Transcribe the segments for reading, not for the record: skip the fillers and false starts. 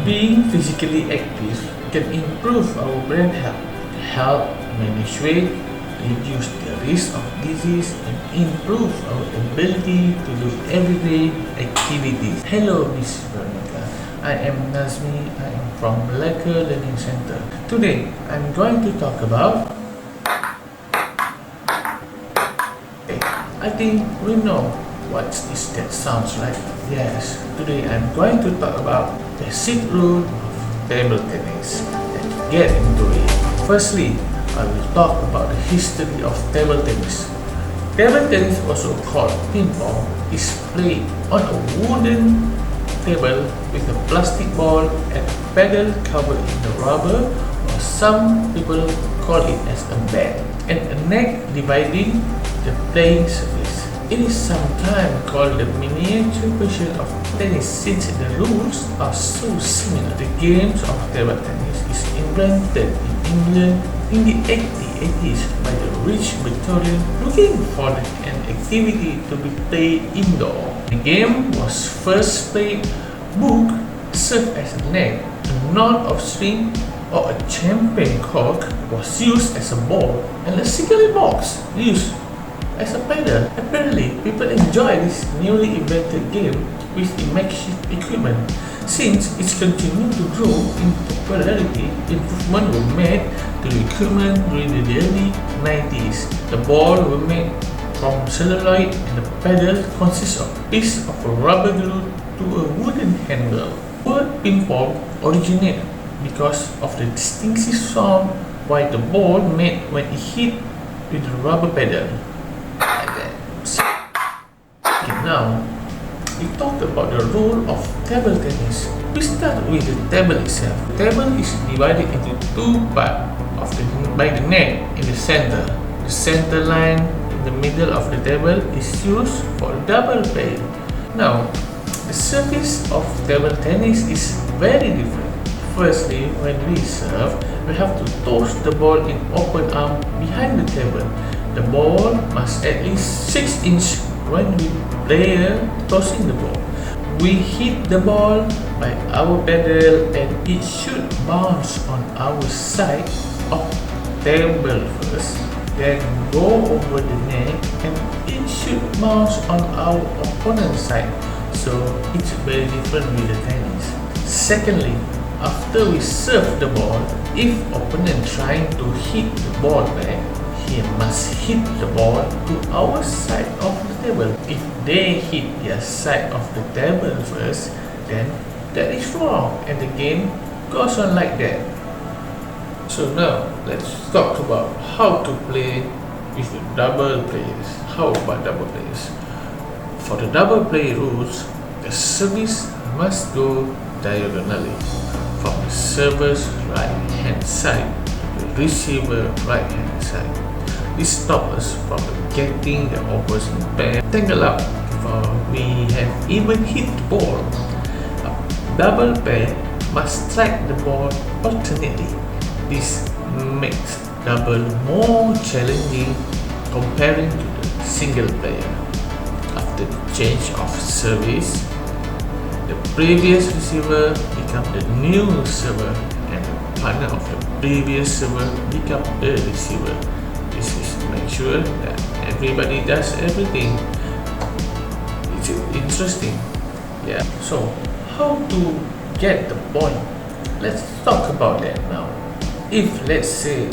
Being physically active can improve our brain health, help manage weight, reduce the risk of disease, and improve our ability to do everyday activities. Hello, Miss Veronica. I am Nazmi. I am from Malacca Learning Center. Today, I'm going to talk about. I think we know what is that sounds like. Yes, today I'm going to talk about the basic rule of table tennis. Let's get into it. Firstly, I will talk about the history of table tennis. Table tennis, also called ping pong, is played on a wooden table with a plastic ball and a paddle covered in the rubber, or some people call it as a bat, and a net dividing the playing surface. It is sometimes called the miniature version of tennis since the rules are so similar. The games of table tennis is invented in England in the 1880s by the rich Victorian looking for an activity to be played indoor. The game was first played book served as a net, a knot of string or a champagne cork was used as a ball, and a cigarette box used as a paddle. Apparently, people enjoy this newly invented game with the makeshift equipment. Since it's continued to grow in popularity, improvements were made to the equipment during the early 90s. The ball were made from celluloid and the paddle consists of a piece of rubber glue to a wooden handle. The word ping pong originated because of the distinctive sound while the ball made when it hit with the rubber paddle. Okay, now we talked about the rule of table tennis. We start with the table itself. The table is divided into two parts by the net in the center. The center line in the middle of the table is used for double play. Now, the surface of table tennis is very different. Firstly, when we serve, we have to toss the ball in open arm behind the table. The ball must at least 6 inches when we player tossing the ball. We hit the ball by our paddle and it should bounce on our side of the table first, then go over the net and it should bounce on our opponent's side. So it's very different with the tennis. Secondly, after we serve the ball, if opponent trying to hit the ball back, he must hit the ball to our side of the table. If they hit their side of the table first, then that is wrong and the game goes on like that. So now let's talk about how to play with the double players. How about double players? For the double play rules, the service must go diagonally from the server's right hand side to the receiver right hand side. This stops us from getting the opposing pair tangled up before we have even hit the ball. A double pair must strike the ball alternately. This makes double more challenging comparing to the single player. After the change of service, the previous receiver becomes the new server and the partner of the previous server becomes the receiver. This is to make sure that everybody does everything. It's interesting. Yeah. So how to get the point? Let's talk about that now. If let's say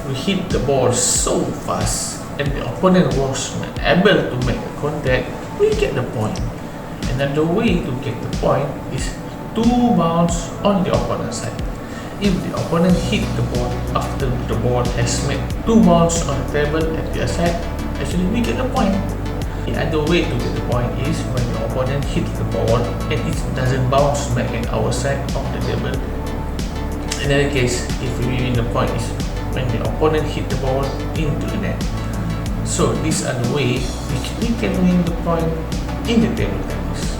we hit the ball so fast and the opponent was not able to make a contact, we get the point. Another way to get the point is to bounce on the opponent's side. If the opponent hit the ball after the ball has made 2 bounces on the table at their side, actually we get the point. The other way to get the point is when the opponent hits the ball and it doesn't bounce back at our side of the table. Another case, if we win the point, is when the opponent hit the ball into the net. So these are the way which we can win the point in the table tennis.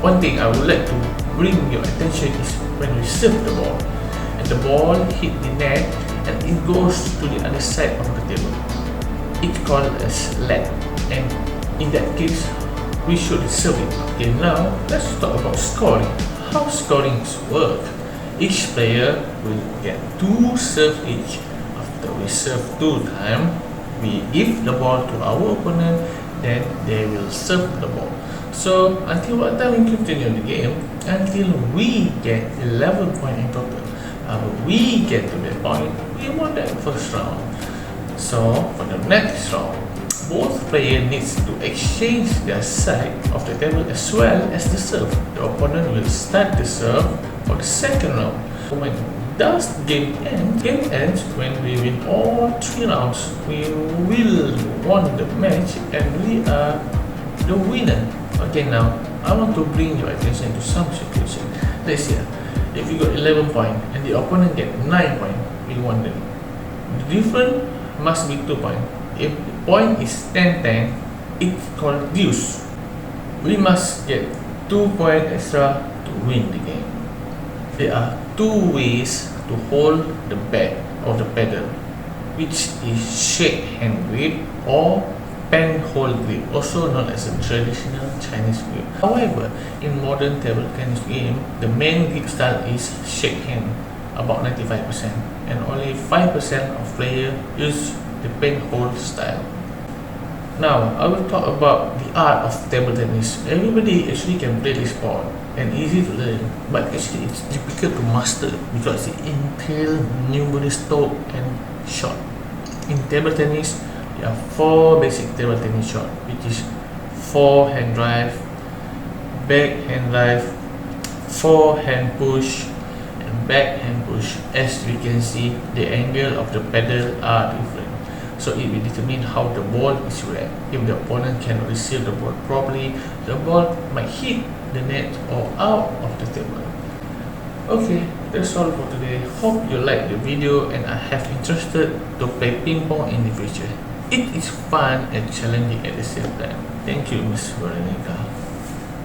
One thing I would like to bring your attention is when we serve the ball and the ball hit the net and it goes to the other side of the table. It's called as let, and in that case we should serve it. Okay, now let's talk about scoring. how scorings work. Each player will get 2 serves each. After we serve 2 times, we give the ball to our opponent, then they will serve the ball. So until what time we continue the game? Until we get 11 points in total. We get to that point, we won that first round. So for the next round, both players needs to exchange their side of the table as well as the serve. The opponent will start the serve for the second round. When does the game end? Game ends when we win all 3 rounds. We will won the match and we are the winner. Okay, now I want to bring your attention to some situation. Let's see, if you got 11 points and the opponent get 9 points, we won them. The difference must be 2 points. If the point is 10-10, it's called deuce. We must get 2 points extra to win the game. There are 2 ways to hold the back of the pedal, which is shake hand grip or pen hold grip, also known as a traditional Chinese grip. However, in modern table tennis game, the main grip style is shake hand, about 95%, and only 5% of players use the pen hold style. Now, I will talk about the art of table tennis. Everybody actually can play this sport and easy to learn, but actually it's difficult to master because it entails numerous stroke and shot. In table tennis, there are 4 basic table tennis shots, which is forehand drive, backhand drive, forehand push, and backhand push. As we can see, the angle of the pedal are different, so it will determine how the ball is read. If the opponent cannot receive the ball properly, the ball might hit the net or out of the table. Okay, that's all for today. Hope you like the video and I have interested to play ping pong in the future. It is fun and challenging at the same time. Thank you, Miss Veronica.